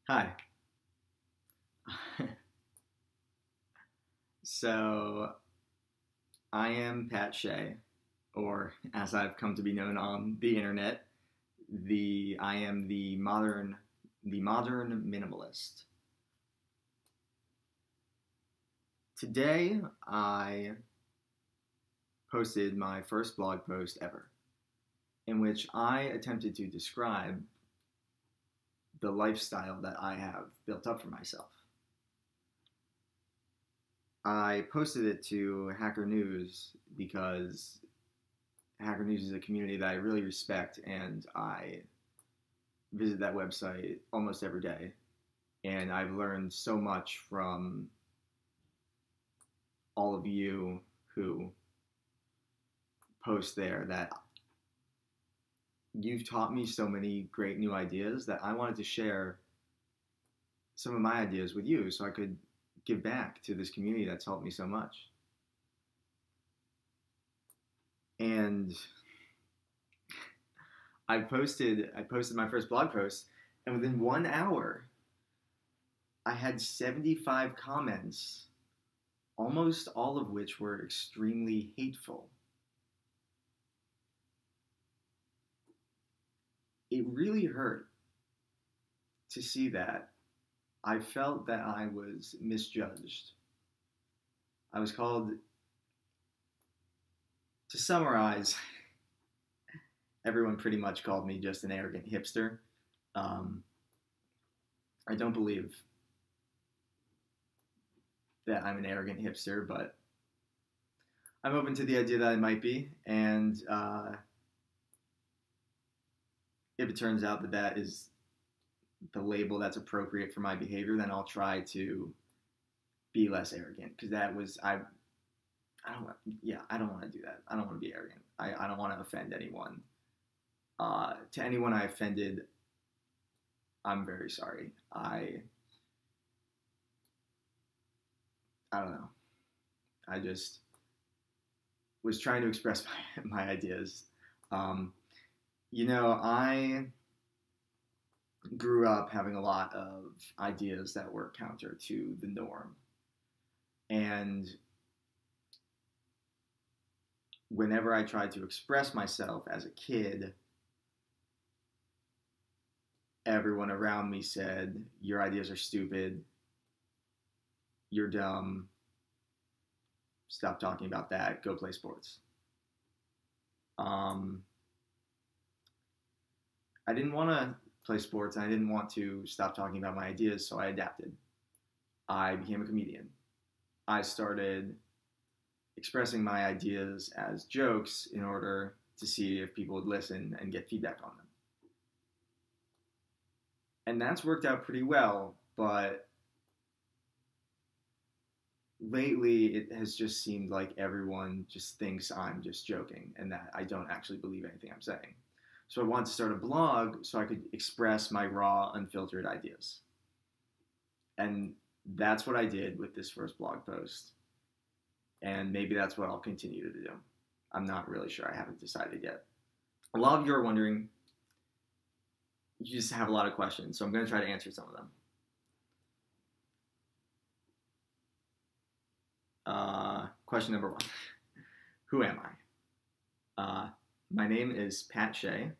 Hi. So, I am Pat Shea, or as I've come to be known on the internet, I am the modern minimalist. Today, I posted my first blog post ever, in which I attempted to describe the lifestyle that I have built up for myself. I posted it to Hacker News because Hacker News is a community that I really respect, and I visit that website almost every day. And I've learned so much from all of you who post there that you've taught me so many great new ideas that I wanted to share some of my ideas with you so I could give back to this community that's helped me so much. And I posted my first blog post, and within 1 hour I had 75 comments, almost all of which were extremely hateful. It really hurt to see that. I felt that I was misjudged. I was called, to summarize, everyone pretty much called me just an arrogant hipster. Um, I don't believe that I'm an arrogant hipster, but I'm open to the idea that I might be. And if it turns out that that is the label that's appropriate for my behavior, then I'll try to be less arrogant, because I don't want to do that. I don't want to be arrogant. I don't want to offend anyone. To anyone I offended, I'm very sorry. I don't know. I just was trying to express my ideas. I grew up having a lot of ideas that were counter to the norm. And whenever I tried to express myself as a kid, everyone around me said, "Your ideas are stupid. You're dumb. Stop talking about that. Go play sports." Um, I didn't want to play sports, and I didn't want to stop talking about my ideas, so I adapted. I became a comedian. I started expressing my ideas as jokes in order to see if people would listen and get feedback on them. And that's worked out pretty well, but lately it has just seemed like everyone just thinks I'm just joking and that I don't actually believe anything I'm saying. So I wanted to start a blog so I could express my raw, unfiltered ideas. And that's what I did with this first blog post. And maybe that's what I'll continue to do. I'm not really sure. I haven't decided yet. A lot of you are wondering, you just have a lot of questions, so I'm going to try to answer some of them. Question number one. Who am I? My name is Pat Shea.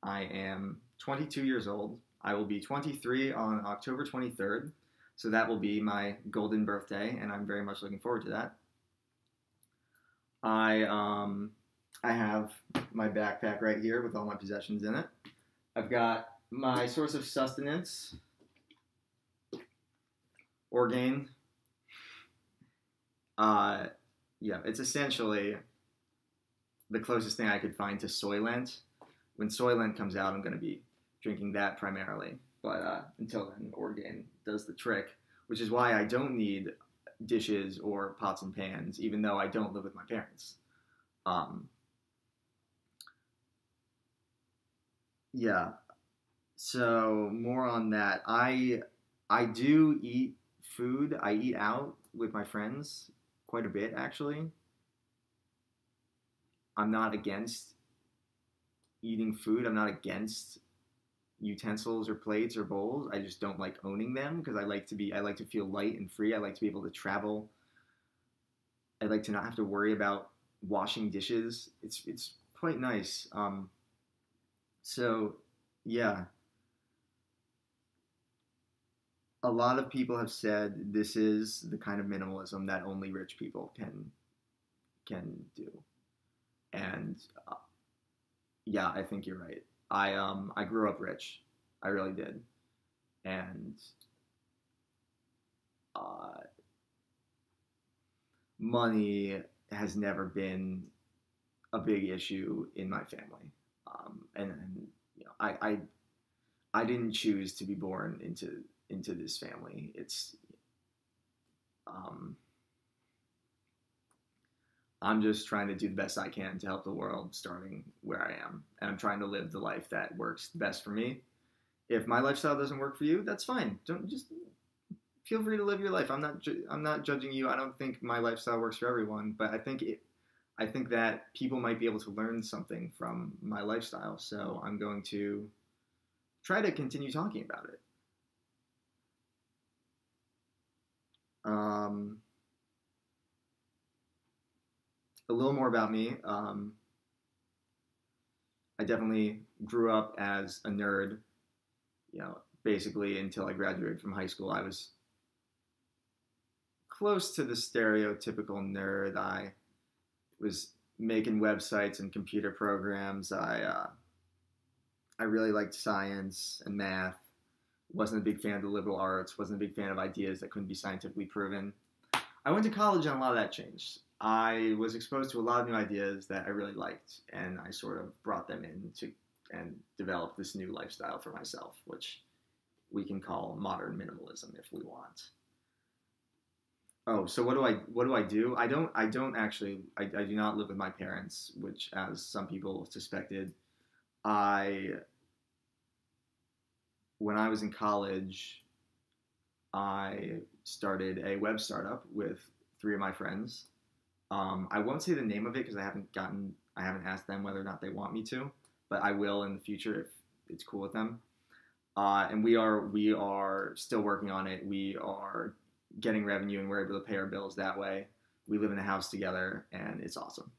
I am 22 years old. I will be 23 on October 23rd, so that will be my golden birthday, and I'm very much looking forward to that. I have my backpack right here with all my possessions in it. I've got my source of sustenance, Orgain. It's essentially the closest thing I could find to Soylent. When Soylent comes out, I'm going to be drinking that primarily. But until then, Orgain does the trick, which is why I don't need dishes or pots and pans, even though I don't live with my parents. So more on that. I do eat food. I eat out with my friends quite a bit, actually. I'm not against eating food. I'm not against, utensils or plates or bowls. I just don't like owning them because I like to feel light and free. I like to be able to travel. I like to not have to worry about washing dishes. It's quite nice. So yeah, a lot of people have said this is the kind of minimalism that only rich people can do. And yeah, I think you're right. I grew up rich. I really did. And uh, money has never been a big issue in my family. And you know, I didn't choose to be born into this family. Um, I'm just trying to do the best I can to help the world, starting where I am, and I'm trying to live the life that works best for me. If my lifestyle doesn't work for you, that's fine. Don't just feel free to live your life. I'm not judging you. I don't think my lifestyle works for everyone, but I think that people might be able to learn something from my lifestyle. So I'm going to try to continue talking about it. Um, a little more about me. I definitely grew up as a nerd. You know, basically until I graduated from high school, I was close to the stereotypical nerd. I was making websites and computer programs. I really liked science and math. Wasn't a big fan of the liberal arts. Wasn't a big fan of ideas that couldn't be scientifically proven. I went to college and a lot of that changed. I was exposed to a lot of new ideas that I really liked, and I sort of brought them into and developed this new lifestyle for myself, which we can call modern minimalism if we want. Oh, so what do I do? I don't actually I do not live with my parents, which as some people suspected. I When I was in college, I started a web startup with three of my friends. I won't say the name of it because I haven't asked them whether or not they want me to, but I will in the future if it's cool with them. And we are still working on it. We are getting revenue and we're able to pay our bills that way. We live in a house together and it's awesome.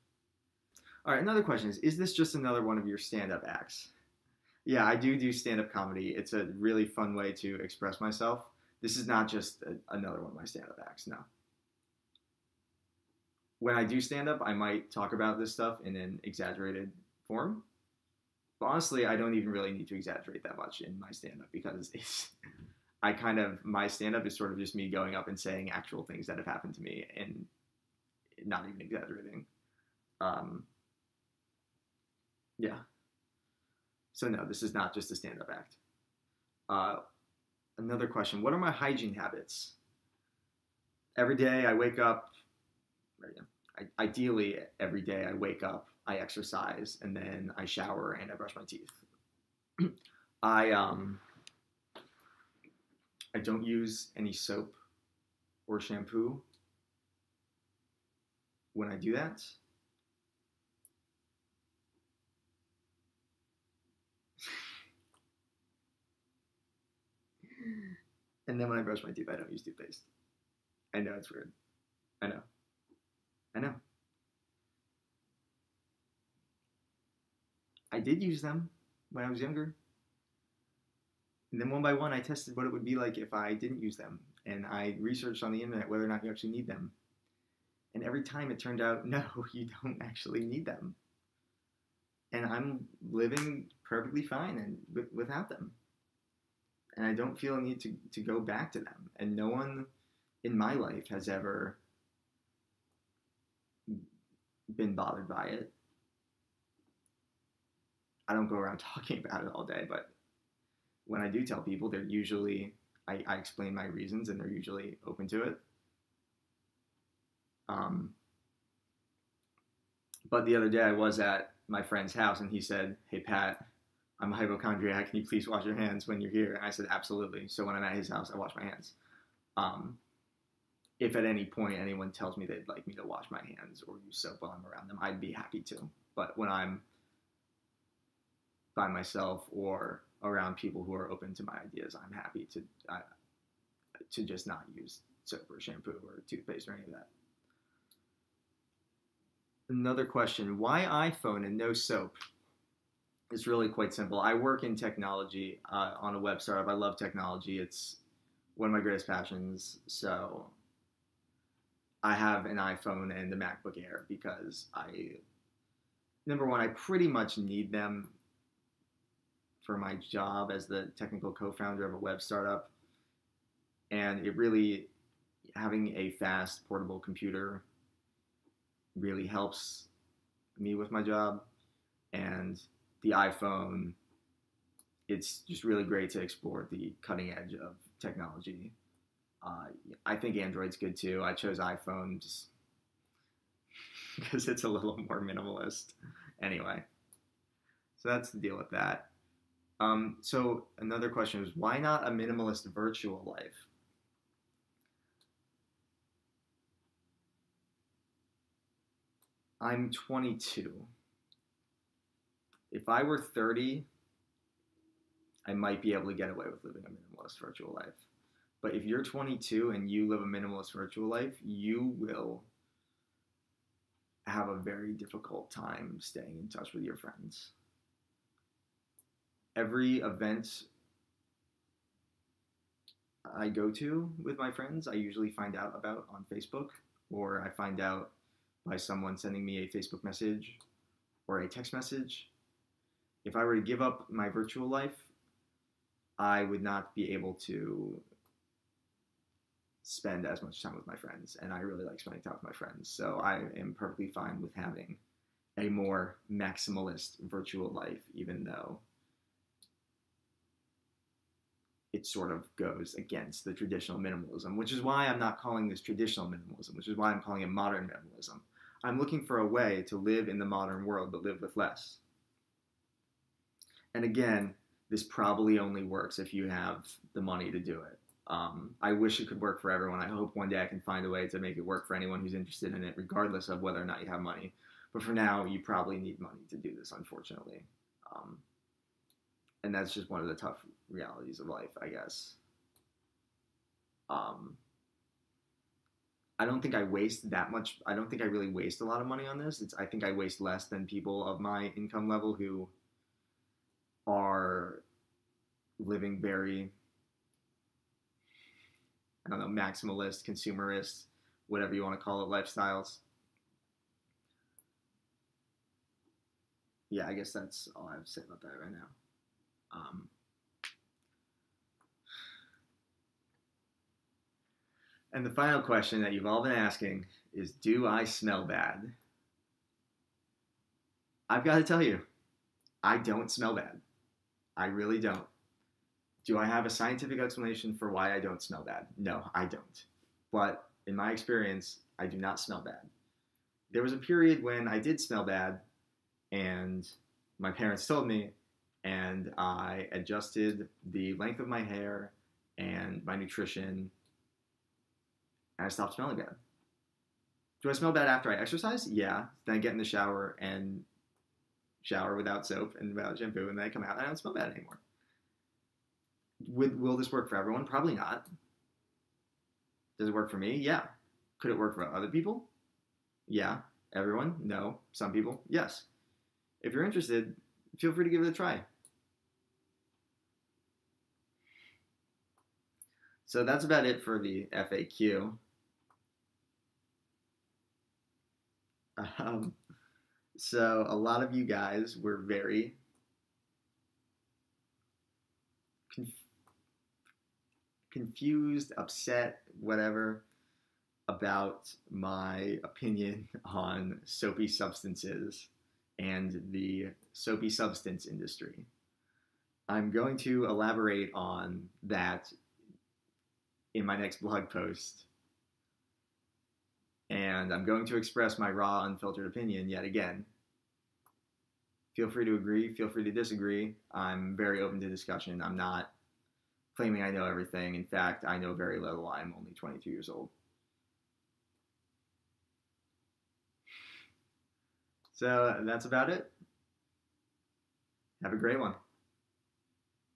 All right, another question is this just another one of your stand-up acts? Yeah, I do stand-up comedy. It's a really fun way to express myself. This is not just another one of my stand-up acts, no. When I do stand-up, I might talk about this stuff in an exaggerated form. But honestly, I don't even really need to exaggerate that much in my stand-up because my stand-up is sort of just me going up and saying actual things that have happened to me and not even exaggerating. Yeah. So no, this is not just a stand-up act. Another question: what are my hygiene habits? Every day I wake up. Ideally, every day I wake up, I exercise, and then I shower and I brush my teeth. I I don't use any soap or shampoo when I do that. And then when I brush my teeth, I don't use toothpaste. I know it's weird. I know. I know. I did use them when I was younger. And then one by one, I tested what it would be like if I didn't use them. And I researched on the internet whether or not you actually need them. And every time it turned out, no, you don't actually need them. And I'm living perfectly fine and without them. And I don't feel a need to go back to them. And no one in my life has ever been bothered by it. I don't go around talking about it all day, but when I do tell people, they're usually, I explain my reasons and they're usually open to it. But the other day I was at my friend's house and he said, "Hey Pat, I'm a hypochondriac. Can you please wash your hands when you're here?" And I said, "Absolutely." So when I'm at his house, I wash my hands. If at any point anyone tells me they'd like me to wash my hands or use soap while I'm around them, I'd be happy to. But when I'm by myself or around people who are open to my ideas, I'm happy to just not use soap or shampoo or toothpaste or any of that. Another question, why iPhone and no soap? It's really quite simple. I work in technology on a web startup. I love technology. It's one of my greatest passions. So I have an iPhone and a MacBook Air because number one, I pretty much need them for my job as the technical co-founder of a web startup. And it really, having a fast portable computer really helps me with my job. And the iPhone, it's just really great to explore the cutting edge of technology. I think Android's good too. I chose iPhone just because it's a little more minimalist. Anyway, so that's the deal with that. So another question is, why not a minimalist virtual life? I'm 22. If I were 30, I might be able to get away with living a minimalist virtual life. But if you're 22 and you live a minimalist virtual life, you will have a very difficult time staying in touch with your friends. Every event I go to with my friends, I usually find out about on Facebook, or I find out by someone sending me a Facebook message or a text message. If I were to give up my virtual life, I would not be able to spend as much time with my friends, and I really like spending time with my friends. So I am perfectly fine with having a more maximalist virtual life, even though it sort of goes against the traditional minimalism, which is why I'm not calling this traditional minimalism, which is why I'm calling it modern minimalism. I'm looking for a way to live in the modern world, but live with less. And again, this probably only works if you have the money to do it. I wish it could work for everyone. I hope one day I can find a way to make it work for anyone who's interested in it, regardless of whether or not you have money. But for now, you probably need money to do this, unfortunately. And that's just one of the tough realities of life, I guess. I don't think I waste that much. I don't think I really waste a lot of money on this. I think I waste less than people of my income level who are living very, I don't know, maximalist, consumerist, whatever you want to call it, lifestyles. Yeah, I guess that's all I have to say about that right now. And the final question that you've all been asking is, do I smell bad? I've got to tell you, I don't smell bad. I really don't. Do I have a scientific explanation for why I don't smell bad? No, I don't. But in my experience, I do not smell bad. There was a period when I did smell bad, and my parents told me, and I adjusted the length of my hair and my nutrition, and I stopped smelling bad. Do I smell bad after I exercise? Yeah. Then I get in the shower and shower without soap and without shampoo, and then I come out and I don't smell bad anymore. Will this work for everyone? Probably not. Does it work for me? Yeah. Could it work for other people? Yeah. Everyone? No. Some people? Yes. If you're interested, feel free to give it a try. So that's about it for the FAQ. So a lot of you guys were very confused, upset, whatever, about my opinion on soapy substances and the soapy substance industry. I'm going to elaborate on that in my next blog post. And I'm going to express my raw, unfiltered opinion yet again. Feel free to agree, feel free to disagree. I'm very open to discussion. I'm not claiming I know everything. In fact, I know very little. I'm only 22 years old. So that's about it. Have a great one.